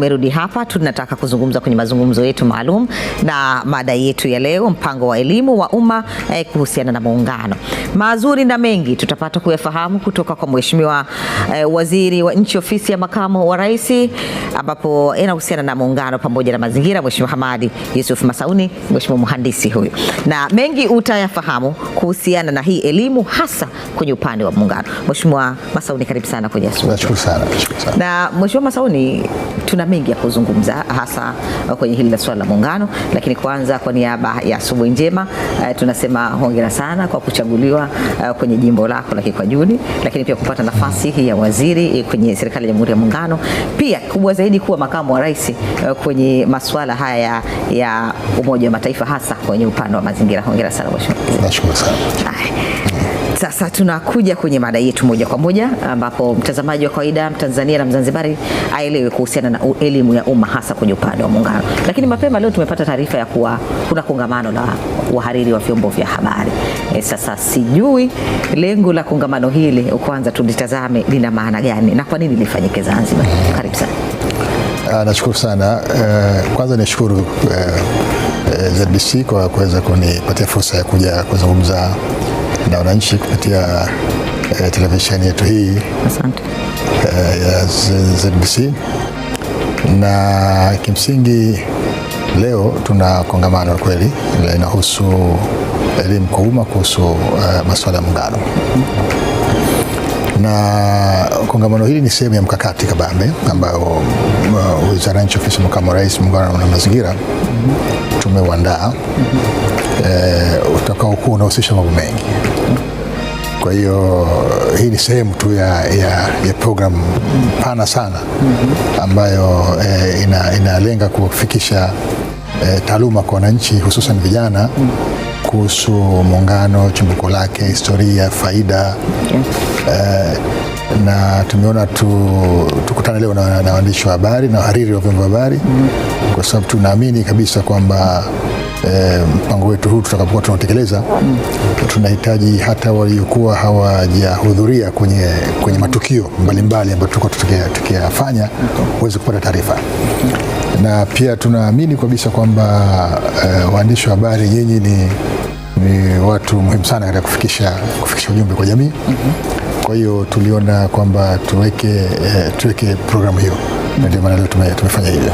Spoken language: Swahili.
Merudi hapa tunataka kuzungumza kwenye mazungumzo yetu maalum na mada yetu ya leo, mpango wa elimu wa umma kuhusiana na muungano. Mazuri na mengi tutapata kuyafahamu kutoka kwa Mheshimiwa Waziri wa Nchi Ofisi ya Makamu wa Rais, ambapo inahusiana na muungano pamoja na mazingira, Mheshimiwa Hamadi Yusuf Masauni, Mheshimiwa mhandisi huyu. Na mengi utayafahamu kuhusiana na hii elimu hasa kwenye upande wa muungano. Mheshimiwa Masauni, karibu sana kwenye asubuhi. Nashukuru sana. Na Mheshimiwa Masauni, tuna mengi ya kuzungumza hasa kwenye hili la swala la muungano, lakini kwanza kwa niaba ya asubuhi njema tunasema hongera sana kwa kuchaguliwa kwenye jimbo lako la Kikwajuni, lakini pia kupata nafasi hii ya waziri kwenye serikali ya Jamhuri ya Muungano, pia kubwa zaidi kuwa makamu wa rais kwenye masuala haya ya Umoja wa Mataifa hasa kwenye upande wa mazingira. Hongera sana Mheshimiwa. Nashukuru sana. Sasa tunakuja kwenye mada yetu moja kwa moja, ambapo mtazamaji wa kawaida Mtanzania na Mzanzibari aelewe kuhusiana na elimu ya umma hasa kwenye upande wa muungano. Lakini mapema leo tumepata taarifa ya kuwa kuna kongamano la wahariri wa vyombo vya habari. Sasa sijui lengo la kongamano hili kwanza tulitazame lina maana gani na kwa nini lifanyike Zanzibar. Karibu sana. Nashukuru sana. Kwanza nishukuru ZBC kwa kuweza kunipatia fursa ya kuja kuzungumza na wananchi kupitia televisheni yetu hii. Asante. Ya ZBC. Na kimsingi leo tuna kongamano kweli linahusu elimu kwa umma kuhusu masuala ya muungano. Na kongamano hili ni sehemu ya mkakati kabambe ambayo Wizara ya Nchi Ofisi ya Makamu wa Rais, Muungano na Mazingira tumeuandaa utakaokuwa unahusisha mambo mengi. Kwa hiyo hii ni sehemu tu ya program pana sana ambayo inalenga kufikisha taaluma kwa wananchi, hususan vijana, kuhusu muungano, chimbuko lake, historia, faida. Na tumeona tukutane leo na waandishi wa habari na wahariri wa vyombo vya habari, kwa sababu tunaamini kabisa kwamba mpango wetu huu tutakapokuwa tunatekeleza, tunahitaji hata waliokuwa hawajahudhuria kwenye matukio mbalimbali ambayo tulikuwa tukiyafanya uweze kupata taarifa. Na pia tunaamini kabisa kwamba waandishi wa habari nyinyi ni watu muhimu sana katika kufikisha ujumbe kwa jamii. Kwa hiyo tuliona kwamba tuweke programu hiyo, na ndio maana leo tumefanya hivyo.